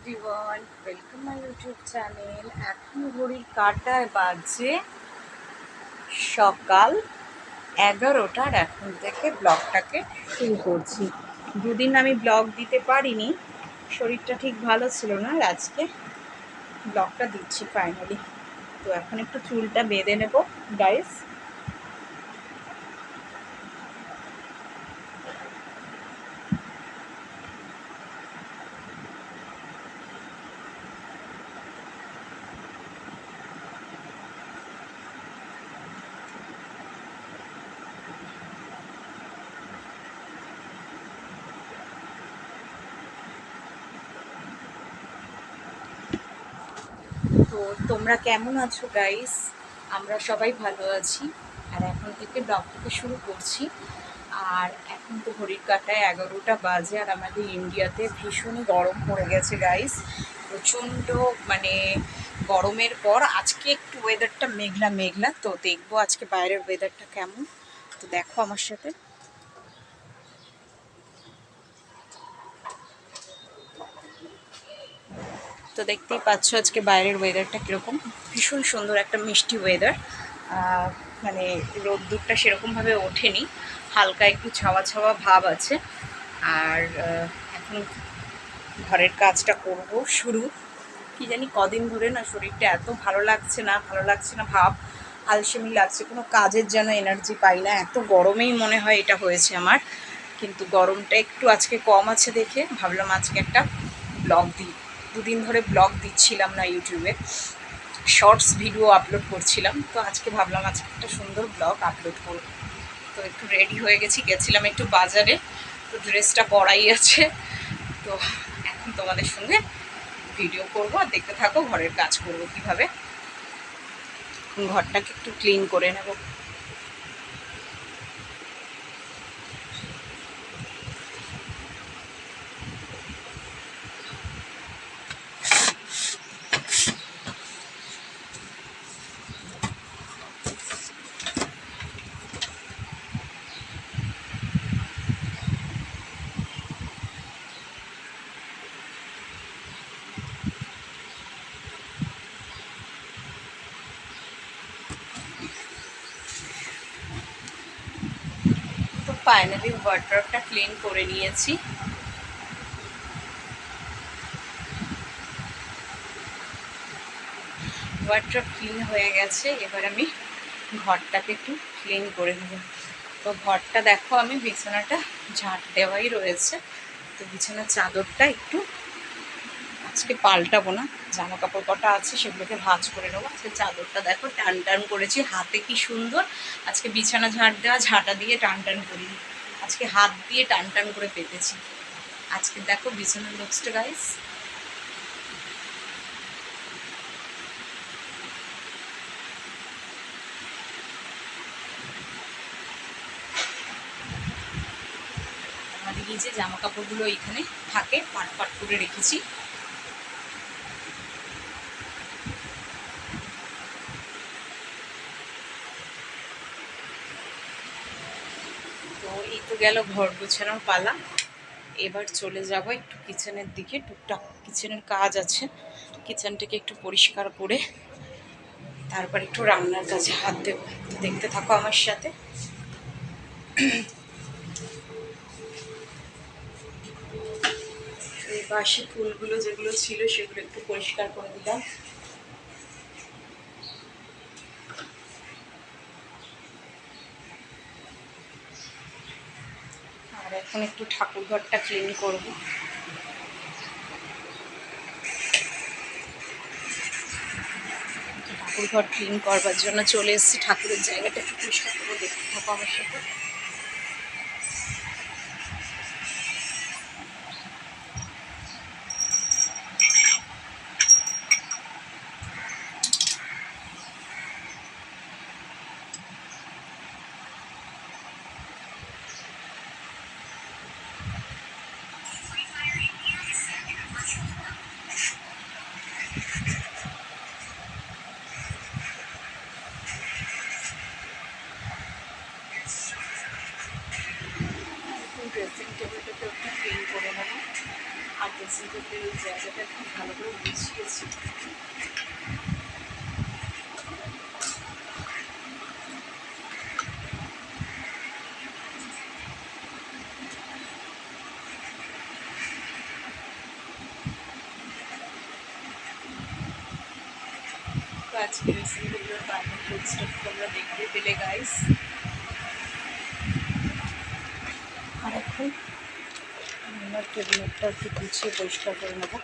Everyone, welcome my YouTube channel. এখন ঘড়ির কাঁটায় বাজে সকাল 11টার। এখন থেকে ব্লগটাকে শুরু করছি। দুদিন আমি ব্লগ দিতে পারিনি, শরীরটা ঠিক ভালো ছিল না। আর আজকে ব্লগটা দিচ্ছি ফাইনালি। তো এখন একটু চুলটা বেঁধে নেব গাইস। তো তোমরা কেমন আছো গাইস? আমরা সবাই ভালো আছি। আর এখন থেকে ব্লগটাকে শুরু করছি। আর এখন তো ঘড়ির কাঁটায় 11টা বাজে। আর আমাদের ইন্ডিয়াতে ভীষণই গরম পড়ে গেছে গাইস। প্রচণ্ড মানে গরমের পর আজকে একটু ওয়েদারটা মেঘলা মেঘলা। তো দেখবো আজকে বাইরের ওয়েদারটা কেমন। তো দেখো আমার সাথে। তো দেখতেই পাচ্ছ আজকে বাইরের ওয়েদারটা কীরকম। ভীষণ সুন্দর একটা মিষ্টি ওয়েদার। মানে রোদ্দুরটা সেরকমভাবে ওঠেনি, হালকা একটু ছাওয়া ছাওয়া ভাব আছে। আর এখন ঘরের কাজটা করব শুরু। কি জানি কদিন ধরে না শরীরটা এত ভালো লাগছে না ভাব, আলসেমি লাগছে, কোনো কাজের যেন এনার্জি পাই না। এত গরমেই মনে হয় এটা হয়েছে আমার। কিন্তু গরমটা একটু আজকে কম আছে দেখে ভাবলাম আজকে একটা ব্লগ দিই। দুদিন ধরে ব্লগ দিচ্ছিলাম না ইউটিউবে, শর্টস ভিডিও আপলোড করছিলাম। তো আজকে ভাবলাম আজকে একটা সুন্দর ব্লগ আপলোড করব। তো একটু রেডি হয়ে গেছিলাম একটু বাজারে। তো ড্রেসটা পরাই আছে। তো এখন তোমাদের সঙ্গে ভিডিও করব, আর দেখতে থাকো ঘরের কাজ করব কীভাবে। ঘরটাকে একটু ক্লিন করে নেব। তো ফাইনালি ওয়ার্ড্রবটা ক্লিন করে নিয়েছি। ওয়ার্ড্রব ক্লিন হয়ে গেছে। এবার আমি ঘরটাকে একটু ক্লিন করে নেব। তো ঘরটা দেখো, আমি বিছানাটা ঝাঁট দেওয়াই রয়েছে। তো বিছানার চাদরটা একটু আজকে পাল্টাবো না, জামা কাপড় কটা আছে সেগুলোকে ভাঁজ করে নেবো। আজকে চাদরটা দেখো টান টান করেছি, হাতে কি সুন্দর। আজকে বিছানা ঝাঁট দেওয়া ঝাঁটা দিয়ে টান টান করিনি, আজকে হাত দিয়ে টান টান করে পেতেছি। আজকে দেখো বিছানার লুকসটা গাইস। আমাদের এই যে জামা কাপড়গুলো এখানে থাকে পাট পাট করে রেখেছি। তো এই তো গেল ঘর গোছানোর পালা। এবার চলে যাব একটু কিচেনের দিকে। টুকটাক কিচেনের কাজ আছে, কিচেনটাকে একটু পরিষ্কার করে তারপর একটু রান্নার কাজে হাত দেবো। তো দেখতে থাকো আমার সাথে। এই বাসি ফুলগুলো যেগুলো ছিল সেগুলো একটু পরিষ্কার করে দিলাম। আর এখন একটু ঠাকুর ঘরটা ক্লিন করব। ঠাকুর ঘর ক্লিন করবার জন্য চলে এসেছি। ঠাকুরের জায়গাটা একটু পরিষ্কার করবো, দেখতে থাকো আমার সাথে। ভালো করে গুছিয়েছি। তো আজকে রেসিপিগুলোর ফাইনাল লুকসটা তোমরা দেখতে পেলে গাইস। আর এখন আমার টেবিলটা একটু গুছিয়ে পরিষ্কার করে নেবো।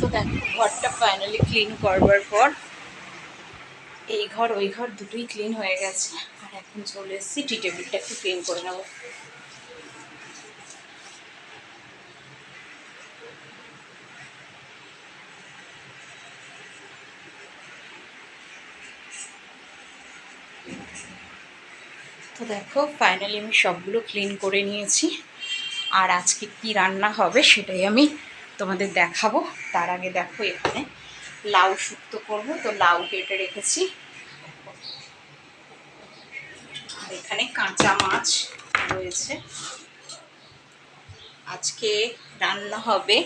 তো দেখো ঘরটা ফাইনালি ক্লিন করবার পর এই ঘর ওই ঘর দুটোই ক্লিন হয়ে গেছে। আর এখন চলে এসেছি টি টেবিলটা একটু ক্লিন করে নেবো। তো দেখো ফাইনালি আমি সবগুলো ক্লিন করে নিয়েছি। আর আজকে কি রান্না হবে সেটাই আমি তোমাদের দেখাবো। তার আগে দেখো এখানে লাউ শুক্তো করবো, তো লাউ কেটে রেখেছি। আর এখানে কাঁচা মাছ রয়েছে। আজকে রান্না হবে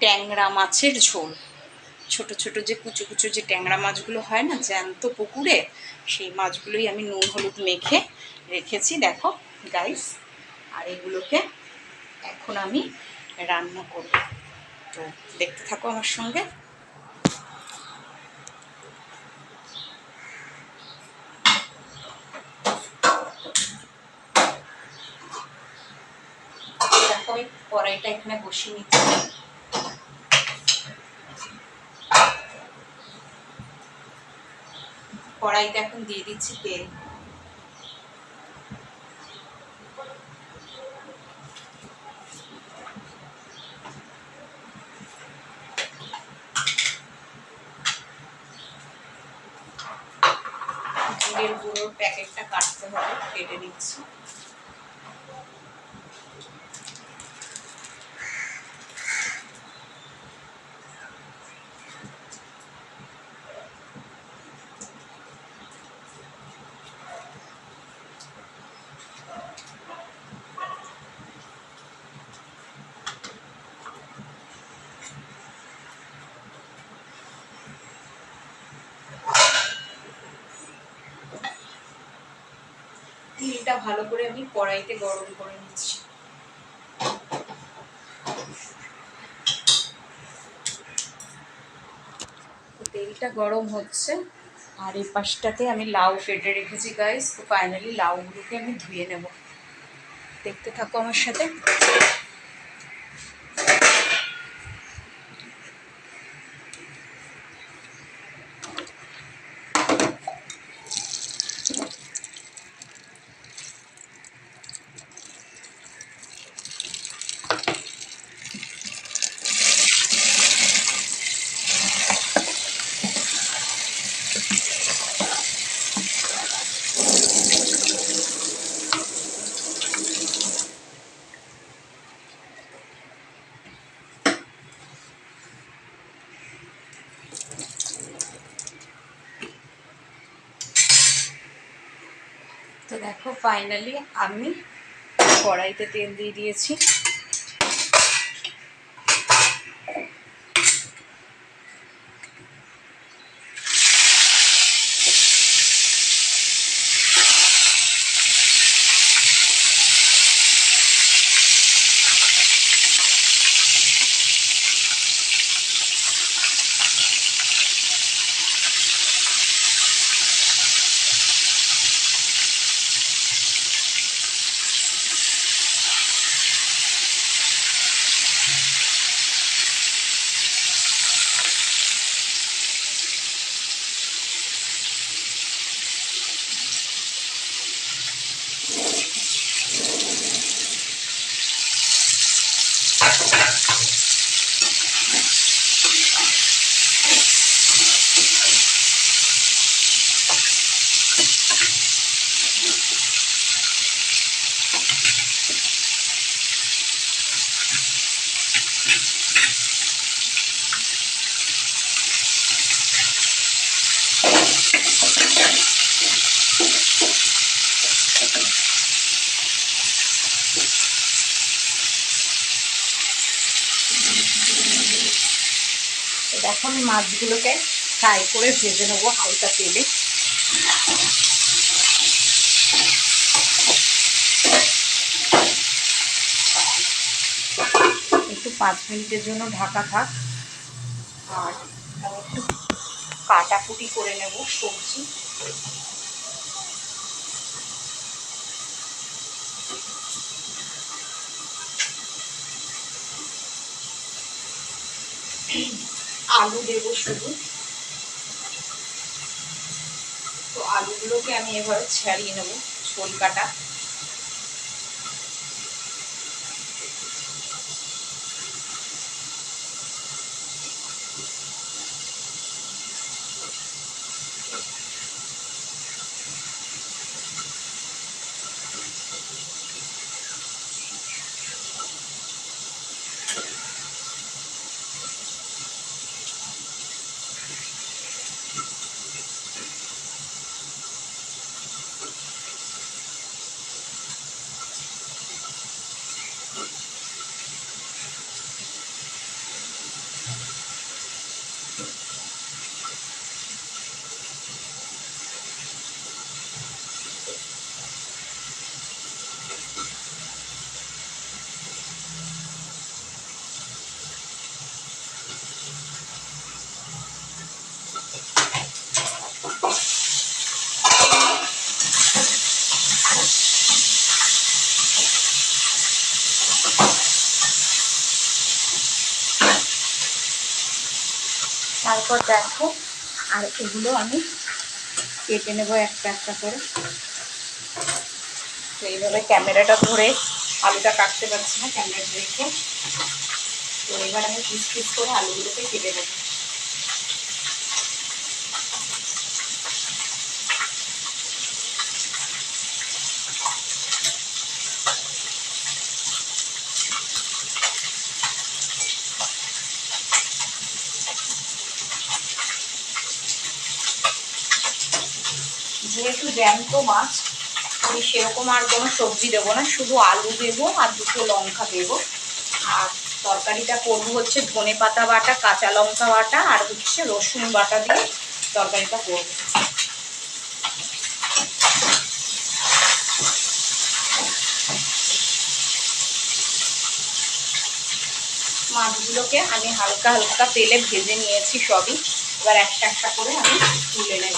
ট্যাংরা মাছের ঝোল। ছোট ছোট যে কুচো কুচো যে ট্যাংরা মাছগুলো হয় না জ্যান্ত পুকুরে, সেই মাছগুলোই আমি নুন হলুদ মেখে রেখেছি দেখো গাইস। আর এগুলোকে এখন আমি রান্না করব, তো দেখতে থাকো আমার সঙ্গে। দেখো আমি কড়াইটা এখানে বসিয়ে নিচ্ছি। কড়াইতে এখন দিয়ে দিচ্ছি তেল। জিরের গুঁড়োর প্যাকেটটা কাটতে হবে, কেটে নিচ্ছি। তেলটা ভালো করে আমি কড়াইতে গরম করে নিচ্ছি। তেলটা গরম হচ্ছে আর এই পাশটাতে আমি লাউ কেটে রেখেছি গাইস। তো ফাইনালি লাউগুলোকে আমি ধুয়ে নেব, দেখতে থাকো আমার সাথে। তো দেখো ফাইনালি আমি কড়াইতে তেল দিয়ে দিয়েছি। এখন মাছগুলোকে ফ্রাই করে ভেজে নেবো হালকা তেলে। একটু 5 মিনিটের জন্য ঢাকা থাক। আর আমি একটু কাটাকুটি করে নেব সবজি। আলু দেবো শুধু, তো আলুগুলোকে আমি এভাবে ছাড়িয়ে নেব ছোল কাটা। তারপর দেখো, আর এগুলো আমি কেটে নেব একটা একটা করে। তো এইভাবে ক্যামেরাটা ধরে আলুটা কাটতে পারছি না ক্যামেরা রেখে, তো এবার আমি পিস পিস করে আলুগুলোকে কেটে নেব। যেহেতু জ্যান্ত মাছ, আমি সেরকম আর কোনো সবজি দেবো না, শুধু আলু দেবো আর দুটো লঙ্কা দেবো। আর তরকারিটা করবো হচ্ছে ধনে পাতা বাটা, কাঁচা লঙ্কা বাটা আর হচ্ছে রসুন বাটা দিয়ে তরকারিটা করবো। মাছগুলোকে আমি হালকা হালকা তেলে ভেজে নিয়েছি সবই। এবার একটা একটা করে আমি তুলে নেব।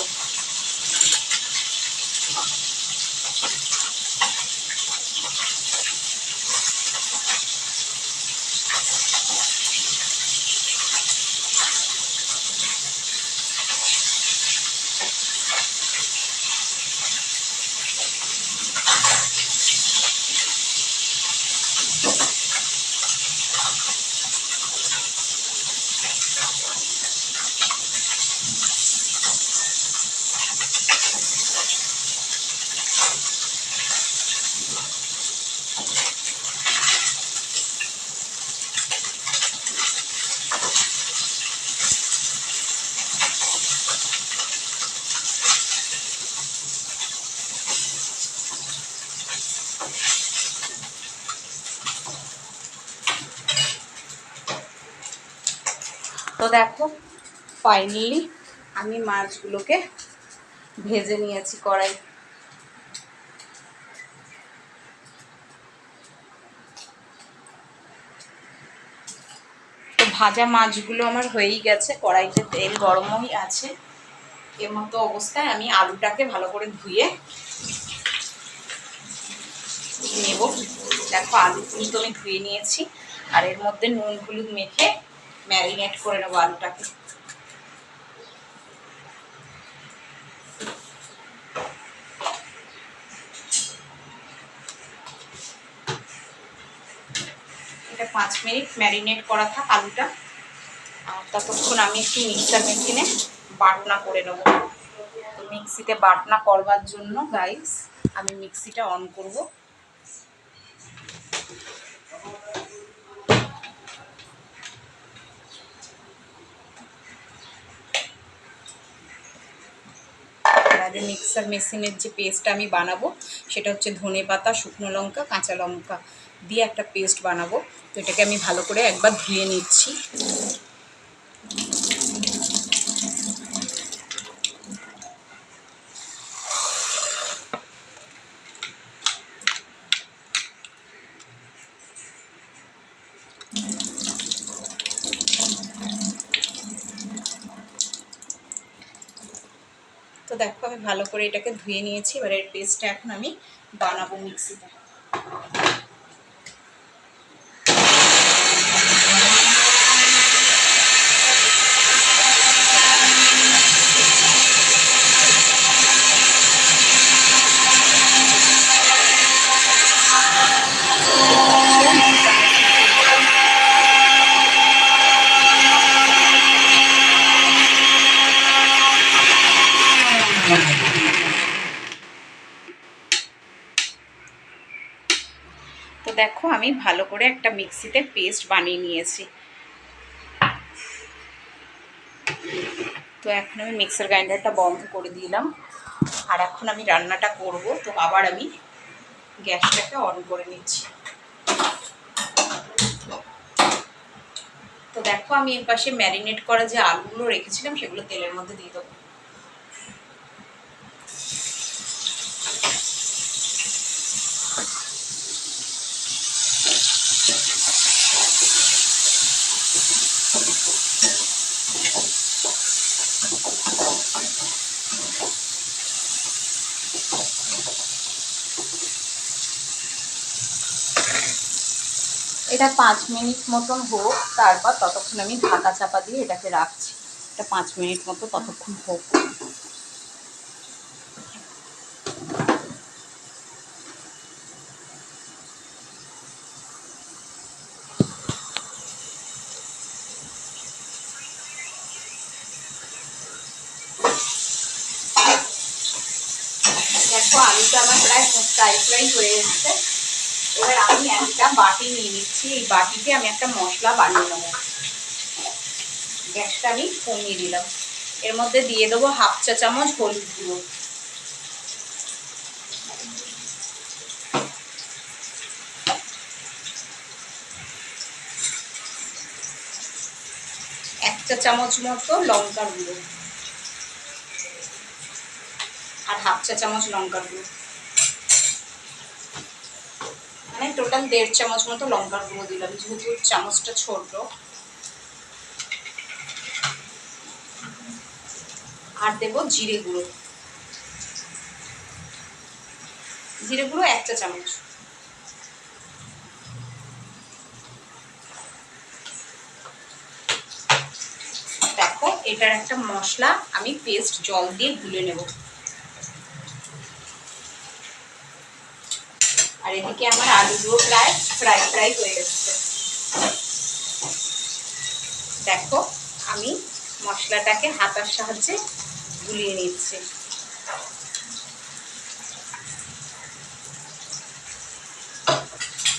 তো দেখো ফাইনালি আমি মাছগুলোকে ভেজে নিয়েছি কড়াই। তো ভাজা মাছগুলো আমার হয়েই গেছে, কড়াইতে তেল গরমই আছে। এর মতো অবস্থায় আমি আলুটাকে ভালো করে ধুয়ে নেব। দেখো আলু কিন্তু আমি ধুয়ে নিয়েছি, আর এর মধ্যে নুন হলুদ মেখে ম্যারিনেট করে নেবো আলুটাকে। এটা 5 মিনিট ম্যারিনেট করা থাক আলুটা। আর ততক্ষণ আমি একটু মিক্সার মেশিনে বাটনা করে নেব। তো মিক্সিতে বাটনা করবার জন্য গাইস আমি মিক্সিটা অন করব। আগে মিক্সার মেশিনের যে পেস্টটা আমি বানাবো সেটা হচ্ছে ধনে পাতা, শুকনো লঙ্কা, কাঁচা লঙ্কা দিয়ে একটা পেস্ট বানাবো। তো এটাকে আমি ভালো করে একবার ধুয়ে নিচ্ছি। তো দেখো আমি ভালো করে এটাকে ধুয়ে নিয়েছি, এবার এর পেস্টটা এখন আমি বানাবো মিক্সিতে। তো দেখো আমি ভালো করে একটা মিক্সিতে পেস্ট বানিয়ে নিয়েছি। তো এখন আমি মিক্সার গ্রাইন্ডারটা বন্ধ করে দিলাম, আর এখন আমি রান্নাটা করব। তো আবার আমি গ্যাসটাকে অন করে নিচ্ছি। তো দেখো আমি এর পাশে ম্যারিনেট করা যে আলুগুলো রেখেছিলাম সেগুলো তেলের মধ্যে দিয়ে দেবো। এটা 5 মিনিট মতন হোক, তারপর ততক্ষণ আমি ঢাকা চাপা দিয়ে এটাকে রাখছি। এটা 5 মিনিট মতো ততক্ষণ হোক। দেখো আলুটা আমার প্রায় ফ্রাই হয়ে এসছে। এবার আমি একটা বাটি নিয়ে নিচ্ছি, এই বাটিতে আমি একটা মশলা বানিয়ে নেবো। গ্যাসটা আমি কমিয়ে দিলাম। এর মধ্যে দিয়ে দেবো 1/2 চা চামচ হলুদ গুঁড়ো, 1 চা চামচ মতো লঙ্কার গুঁড়ো, আর 1/2 চা চামচ লঙ্কার গুঁড়ো, মানে টোটাল 1.5 চামচ মতো লঙ্কার গুঁড়ো দিলাম, যেহেতু চামচটা ছোট। আর দেবো জিরে গুঁড়ো, জিরে গুঁড়ো 1 চা চামচ। দেখো এটার একটা মশলা আমি পেস্ট জল দিয়ে গুলে নেব। আর এদিকে আমার আলুগুলো প্রায় ফ্রাই হয়ে গেছে। দেখো আমি মশলাটাকে হাতার সাহায্যে গুলিয়ে নিচ্ছি।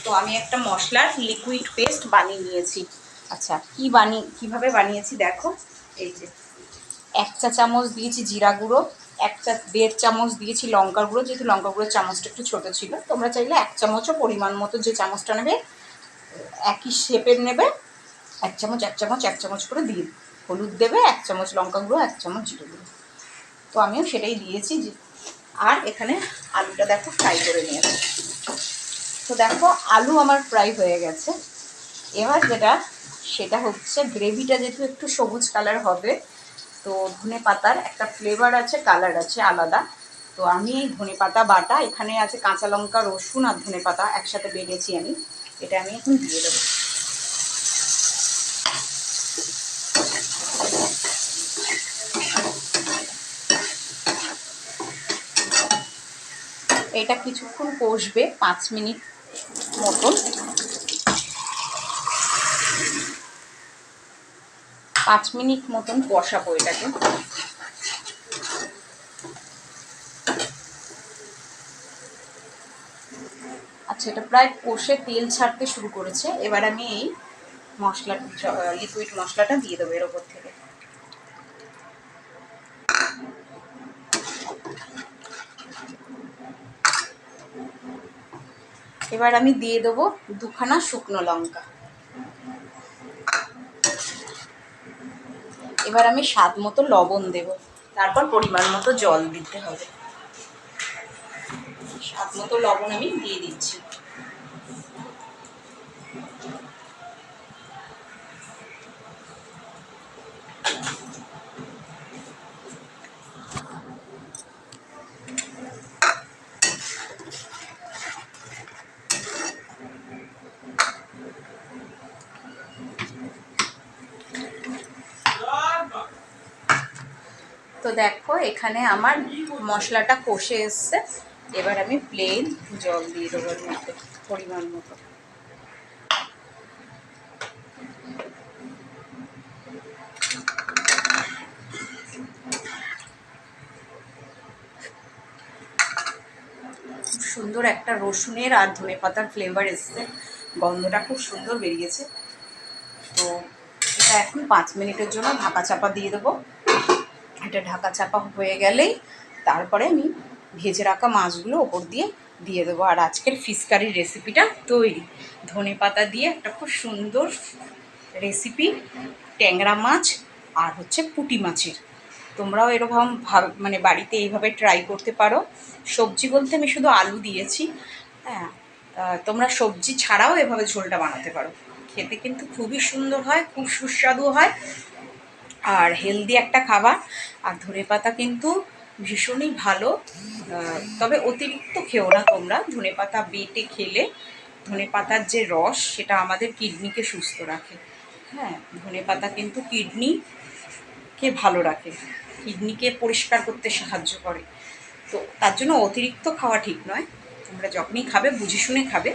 তো আমি একটা মশলার লিকুইড পেস্ট বানিয়ে নিয়েছি। আচ্ছা কিভাবে বানিয়েছি দেখো। এই যে 1 চা চামচ দিয়েছি জিরা গুঁড়ো, 1.5 চামচ দিয়েছি লঙ্কার গুঁড়ো, যেহেতু লঙ্কা গুঁড়োর চামচটা একটু ছোটো ছিল। তোমরা চাইলে 1 চামচও পরিমাণ মতো যে চামচটা নেবে একই শেপের নেবে, 1 চামচ 1 চামচ 1 চামচ করে দিয়ে হলুদ দেবে, 1 চামচ লঙ্কা গুঁড়ো, 1 চামচ জিরে গুঁড়ো। তো আমিও সেটাই দিয়েছি। আর এখানে আলুটা দেখো ফ্রাই করে নিয়েছি। তো দেখো আলু আমার ফ্রাই হয়ে গেছে। এবার সেটা হচ্ছে গ্রেভিটা যেহেতু একটু সবুজ কালার হবে, তো ধনে পাতার একটা ফ্লেভার আছে, কালার আছে আলাদা। তো আমি এই ধনে পাতা বাটা, এখানে আছে কাঁচা লঙ্কা, রসুন আর ধনে পাতা একসাথে বেটেছি আমি, এটা আমি এখন দিয়ে দেবো। এটা কিছুক্ষণ কষবে, 5 মিনিট মতন। 5 মিনিট মতন কষাবো এটাকে। আচ্ছা এটা প্রায় কষে তেল ছাড়তে শুরু করেছে। এবার আমি এই লিকুইড মশলাটা দিয়ে দেবো এর ওপর থেকে। এবার আমি দিয়ে দেবো 2খানা শুকনো লঙ্কা। এবার আমি স্বাদ মতো লবণ দেব, তারপর পরিমাণ মতো জল দিতে হবে। স্বাদ মতো লবণ আমি দিয়ে দিচ্ছি। তো দেখো এখানে আমার মশলাটা কষে এসছে, এবার আমি প্লেন জল দিয়ে দেবো এর মধ্যে পরিমাণ মতো। খুব সুন্দর একটা রসুনের আর ধনেপাতার ফ্লেভার এসছে, গন্ধটা খুব সুন্দর বেরিয়েছে। তো এটা এখন 5 মিনিটের জন্য ঢাকা চাপা দিয়ে দেবো। এটা ঢাকা চাপা হয়ে গেলেই তারপরে আমি ভেজে রাখা মাছগুলো ওপর দিয়ে দেবো। আর আজকের ফিশ কারির রেসিপিটা তৈরি। ধনেপাতা দিয়ে একটা খুব সুন্দর রেসিপি, ট্যাংরা মাছ আর হচ্ছে পুঁটি মাছের। তোমরাও এরকম মানে বাড়িতে এইভাবে ট্রাই করতে পারো। সবজি বলতে আমি শুধু আলু দিয়েছি, হ্যাঁ। তোমরা সবজি ছাড়াও এভাবে ঝোলটা বানাতে পারো, খেতে কিন্তু খুবই সুন্দর হয়, খুব সুস্বাদু হয় আর হেলদি একটা খাবার। আর ধনেপাতা কিন্তু ভীষণই ভালো, তবে অতিরিক্ত খেও না তোমরা। ধনেপাতা বেটে খেলে ধনেপাতার যে রস সেটা আমাদের কিডনিকে সুস্থ রাখে, হ্যাঁ। ধনেপাতা কিন্তু কিডনিকে ভালো রাখে, কিডনিকে পরিষ্কার করতে সাহায্য করে। তো তার জন্য অতিরিক্ত খাওয়া ঠিক নয়, তোমরা যখনই খাবে বুঝে শুনে খাবে।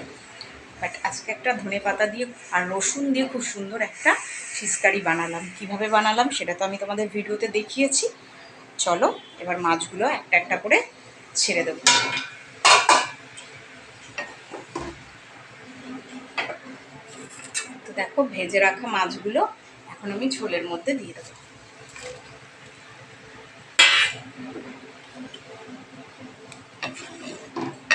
বাট আজকে একটা ধনেপাতা দিয়ে আর রসুন দিয়ে খুব সুন্দর একটা ফিশ কারি বানালাম। কীভাবে বানালাম সেটা তো আমি তোমাদের ভিডিওতে দেখিয়েছি। চলো এবার মাছগুলো একটা একটা করে ছেড়ে দেবো। তো দেখো ভেজে রাখা মাছগুলো এখন আমি ঝোলের মধ্যে দিয়ে দেবো।